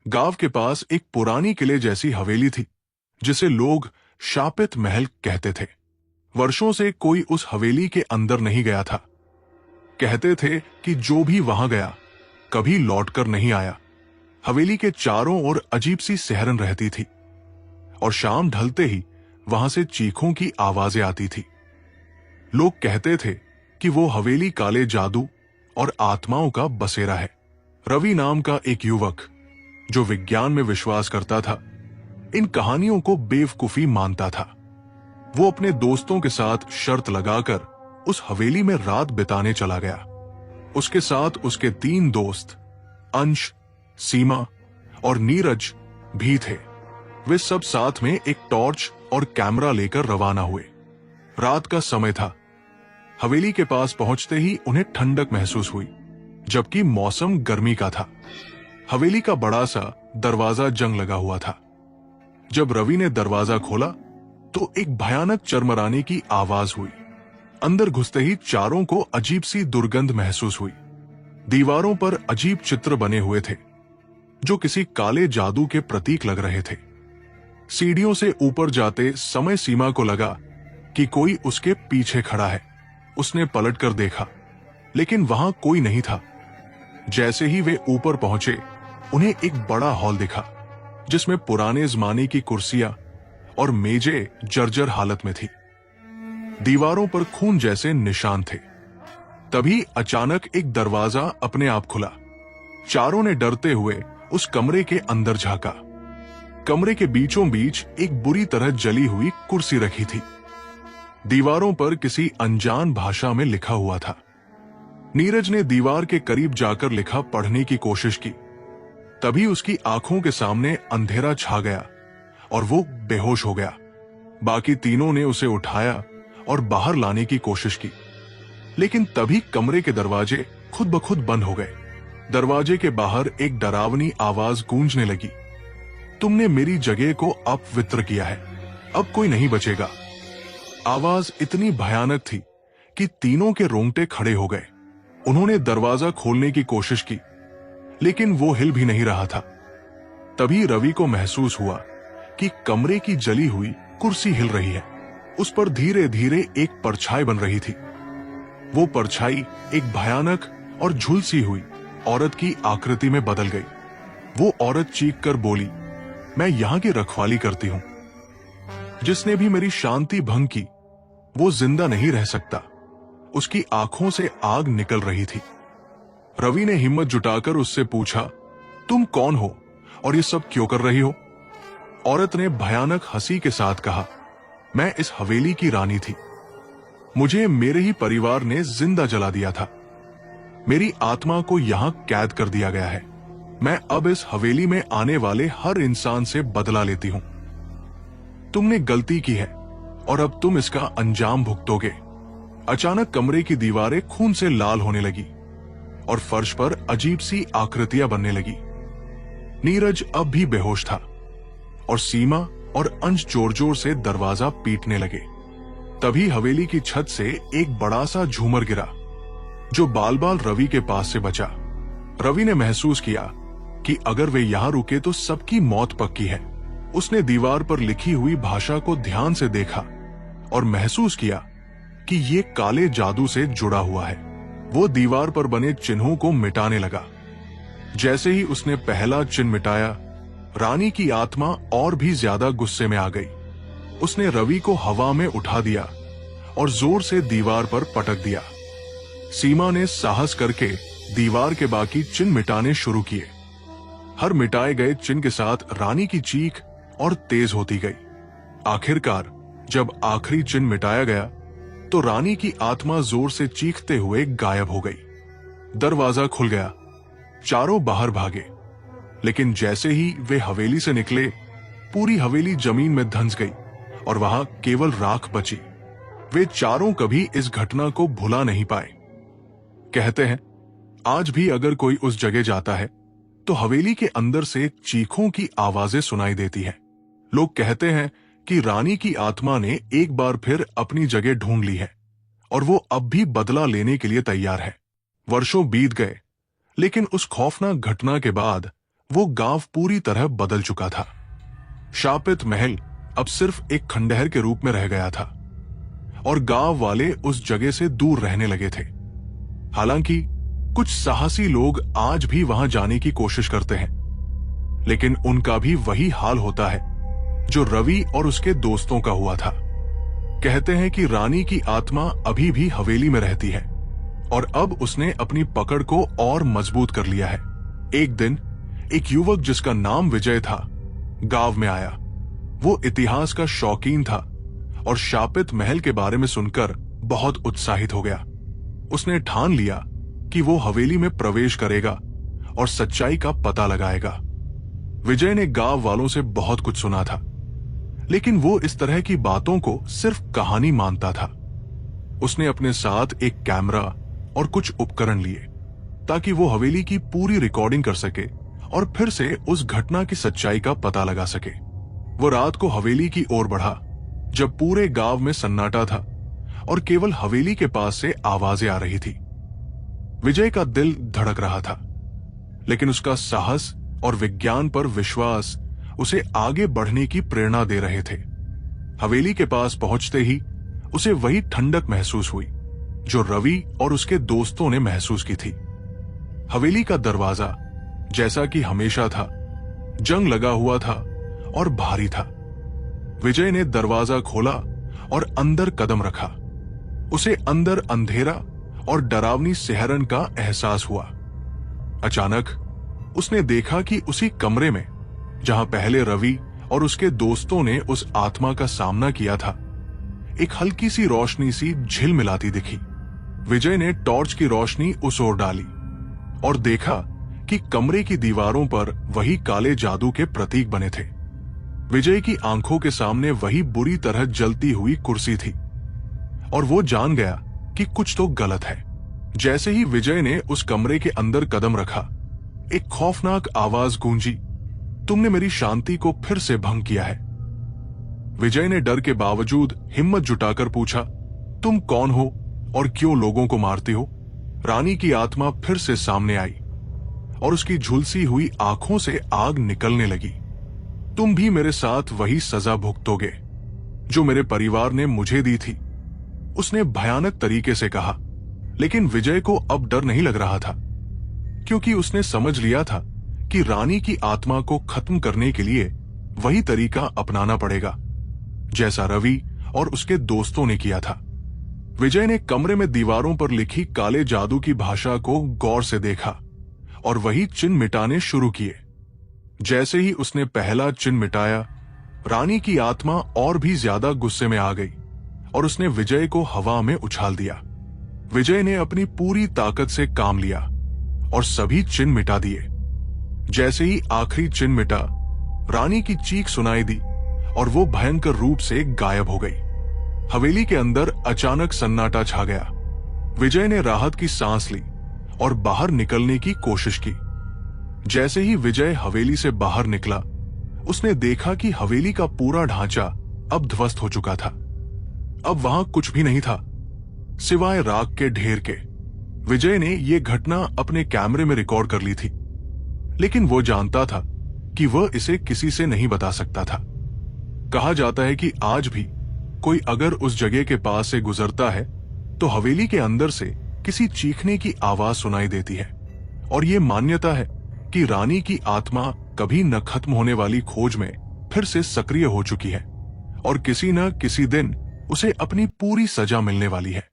गांव के पास एक पुरानी किले जैसी हवेली थी, जिसे लोग शापित महल कहते थे। वर्षों से कोई उस हवेली के अंदर नहीं गया था। कहते थे कि जो भी वहां गया कभी लौटकर नहीं आया। हवेली के चारों ओर अजीब सी सिहरन रहती थी और शाम ढलते ही वहां से चीखों की आवाजें आती थी। लोग कहते थे कि वो हवेली काले जादू और आत्माओं का बसेरा है। रवि नाम का एक युवक जो विज्ञान में विश्वास करता था, इन कहानियों को बेवकूफी मानता था। वो अपने दोस्तों के साथ शर्त लगाकर उस हवेली में रात बिताने चला गया। उसके साथ उसके 3 दोस्त अंश, सीमा और नीरज भी थे। वे सब साथ में एक टॉर्च और कैमरा लेकर रवाना हुए। रात का समय था। हवेली के पास पहुंचते ही उन्हें ठंडक महसूस हुई, जबकि मौसम गर्मी का था। हवेली का बड़ा सा दरवाजा जंग लगा हुआ था। जब रवि ने दरवाजा खोला तो एक भयानक चरमराने की आवाज हुई। अंदर घुसते ही चारों को अजीब सी दुर्गंध महसूस हुई। दीवारों पर अजीब चित्र बने हुए थे जो किसी काले जादू के प्रतीक लग रहे थे। सीढ़ियों से ऊपर जाते समय सीमा को लगा कि कोई उसके पीछे खड़ा है। उसने पलटकर देखा, लेकिन वहां कोई नहीं था। जैसे ही वे ऊपर पहुंचे, उन्हें एक बड़ा हॉल दिखा जिसमें पुराने जमाने की कुर्सियां और मेजें जर्जर हालत में थी। दीवारों पर खून जैसे निशान थे। तभी अचानक एक दरवाजा अपने आप खुला। चारों ने डरते हुए उस कमरे के अंदर झांका। कमरे के बीचों बीच एक बुरी तरह जली हुई कुर्सी रखी थी। दीवारों पर किसी अनजान भाषा में लिखा हुआ था। नीरज ने दीवार के करीब जाकर लिखा पढ़ने की कोशिश की। तभी उसकी आंखों के सामने अंधेरा छा गया और वो बेहोश हो गया। बाकी तीनों ने उसे उठाया और बाहर लाने की कोशिश की, लेकिन तभी कमरे के दरवाजे खुद ब खुद बंद हो गए। दरवाजे के बाहर एक डरावनी आवाज गूंजने लगी, तुमने मेरी जगह को अपवित्र किया है, अब कोई नहीं बचेगा। आवाज इतनी भयानक थी कि तीनों के रोंगटे खड़े हो गए। उन्होंने दरवाजा खोलने की कोशिश की, लेकिन वो हिल भी नहीं रहा था। तभी रवि को महसूस हुआ कि कमरे की जली हुई कुर्सी हिल रही है। उस पर धीरे धीरे एक परछाई बन रही थी। वो परछाई एक भयानक और झुलसी हुई औरत की आकृति में बदल गई। वो औरत चीख कर बोली, मैं यहां की रखवाली करती हूं। जिसने भी मेरी शांति भंग की वो जिंदा नहीं रह सकता। उसकी आंखों से आग निकल रही थी। रवि ने हिम्मत जुटाकर उससे पूछा, तुम कौन हो और ये सब क्यों कर रही हो? औरत ने भयानक हंसी के साथ कहा, मैं इस हवेली की रानी थी। मुझे मेरे ही परिवार ने जिंदा जला दिया था। मेरी आत्मा को यहां कैद कर दिया गया है। मैं अब इस हवेली में आने वाले हर इंसान से बदला लेती हूं। तुमने गलती की है और अब तुम इसका अंजाम भुगतोगे। अचानक कमरे की दीवारें खून से लाल होने लगी और फर्श पर अजीब सी आकृतियां बनने लगी। नीरज अब भी बेहोश था और सीमा और अंश जोर जोर से दरवाजा पीटने लगे। तभी हवेली की छत से एक बड़ा सा झूमर गिरा जो बाल बाल रवि के पास से बचा। रवि ने महसूस किया कि अगर वे यहां रुके तो सबकी मौत पक्की है। उसने दीवार पर लिखी हुई भाषा को ध्यान से देखा और महसूस किया कि ये काले जादू से जुड़ा हुआ है। वो दीवार पर बने चिन्हों को मिटाने लगा। जैसे ही उसने पहला चिन्ह मिटाया, रानी की आत्मा और भी ज्यादा गुस्से में आ गई। उसने रवि को हवा में उठा दिया और जोर से दीवार पर पटक दिया। सीमा ने साहस करके दीवार के बाकी चिन्ह मिटाने शुरू किए। हर मिटाए गए चिन्ह के साथ रानी की चीख और तेज होती गई। आखिरकार जब आखिरी चिन्ह मिटाया गया तो रानी की आत्मा जोर से चीखते हुए गायब हो गई। दरवाजा खुल गया। चारों बाहर भागे, लेकिन जैसे ही वे हवेली से निकले, पूरी हवेली जमीन में धंस गई और वहां केवल राख बची। वे चारों कभी इस घटना को भुला नहीं पाए। कहते हैं, आज भी अगर कोई उस जगह जाता है तो हवेली के अंदर से चीखों की आवाजें सुनाई देती हैं। लोग कहते हैं कि रानी की आत्मा ने एक बार फिर अपनी जगह ढूंढ ली है और वो अब भी बदला लेने के लिए तैयार है। वर्षों बीत गए, लेकिन उस खौफनाक घटना के बाद वो गांव पूरी तरह बदल चुका था। शापित महल अब सिर्फ एक खंडहर के रूप में रह गया था और गांव वाले उस जगह से दूर रहने लगे थे। हालांकि कुछ साहसी लोग आज भी वहां जाने की कोशिश करते हैं, लेकिन उनका भी वही हाल होता है जो रवि और उसके दोस्तों का हुआ था। कहते हैं कि रानी की आत्मा अभी भी हवेली में रहती है और अब उसने अपनी पकड़ को और मजबूत कर लिया है। एक दिन एक युवक जिसका नाम विजय था गांव में आया। वो इतिहास का शौकीन था और शापित महल के बारे में सुनकर बहुत उत्साहित हो गया। उसने ठान लिया कि वो हवेली में प्रवेश करेगा और सच्चाई का पता लगाएगा। विजय ने गांव वालों से बहुत कुछ सुना था, लेकिन वो इस तरह की बातों को सिर्फ कहानी मानता था। उसने अपने साथ एक कैमरा और कुछ उपकरण लिए ताकि वो हवेली की पूरी रिकॉर्डिंग कर सके और फिर से उस घटना की सच्चाई का पता लगा सके। वो रात को हवेली की ओर बढ़ा जब पूरे गांव में सन्नाटा था और केवल हवेली के पास से आवाजें आ रही थी। विजय का दिल धड़क रहा था, लेकिन उसका साहस और विज्ञान पर विश्वास उसे आगे बढ़ने की प्रेरणा दे रहे थे। हवेली के पास पहुंचते ही उसे वही ठंडक महसूस हुई जो रवि और उसके दोस्तों ने महसूस की थी। हवेली का दरवाजा जैसा कि हमेशा था, जंग लगा हुआ था और भारी था। विजय ने दरवाजा खोला और अंदर कदम रखा। उसे अंदर अंधेरा और डरावनी सिहरन का एहसास हुआ। अचानक उसने देखा कि उसी कमरे में जहां पहले रवि और उसके दोस्तों ने उस आत्मा का सामना किया था, एक हल्की सी रोशनी सी झिलमिलाती दिखी। विजय ने टॉर्च की रोशनी उस ओर डाली और देखा कि कमरे की दीवारों पर वही काले जादू के प्रतीक बने थे। विजय की आंखों के सामने वही बुरी तरह जलती हुई कुर्सी थी और वो जान गया कि कुछ तो गलत है। जैसे ही विजय ने उस कमरे के अंदर कदम रखा, एक खौफनाक आवाज गूंजी, तुमने मेरी शांति को फिर से भंग किया है। विजय ने डर के बावजूद हिम्मत जुटाकर पूछा, तुम कौन हो और क्यों लोगों को मारती हो? रानी की आत्मा फिर से सामने आई और उसकी झुलसी हुई आंखों से आग निकलने लगी। तुम भी मेरे साथ वही सजा भुगतोगे जो मेरे परिवार ने मुझे दी थी, उसने भयानक तरीके से कहा। लेकिन विजय को अब डर नहीं लग रहा था, क्योंकि उसने समझ लिया था कि रानी की आत्मा को खत्म करने के लिए वही तरीका अपनाना पड़ेगा जैसा रवि और उसके दोस्तों ने किया था। विजय ने कमरे में दीवारों पर लिखी काले जादू की भाषा को गौर से देखा और वही चिन्ह मिटाने शुरू किए। जैसे ही उसने पहला चिन्ह मिटाया, रानी की आत्मा और भी ज्यादा गुस्से में आ गई और उसने विजय को हवा में उछाल दिया। विजय ने अपनी पूरी ताकत से काम लिया और सभी चिन्ह मिटा दिए। जैसे ही आखिरी चिन्ह मिटा, रानी की चीख सुनाई दी और वो भयंकर रूप से गायब हो गई। हवेली के अंदर अचानक सन्नाटा छा गया। विजय ने राहत की सांस ली और बाहर निकलने की कोशिश की। जैसे ही विजय हवेली से बाहर निकला, उसने देखा कि हवेली का पूरा ढांचा अब ध्वस्त हो चुका था। अब वहां कुछ भी नहीं था सिवाय राख के ढेर के। विजय ने यह घटना अपने कैमरे में रिकॉर्ड कर ली थी, लेकिन वो जानता था कि वह इसे किसी से नहीं बता सकता था। कहा जाता है कि आज भी कोई अगर उस जगह के पास से गुजरता है तो हवेली के अंदर से किसी चीखने की आवाज सुनाई देती है और ये मान्यता है कि रानी की आत्मा कभी न खत्म होने वाली खोज में फिर से सक्रिय हो चुकी है और किसी न किसी दिन उसे अपनी पूरी सजा मिलने वाली है।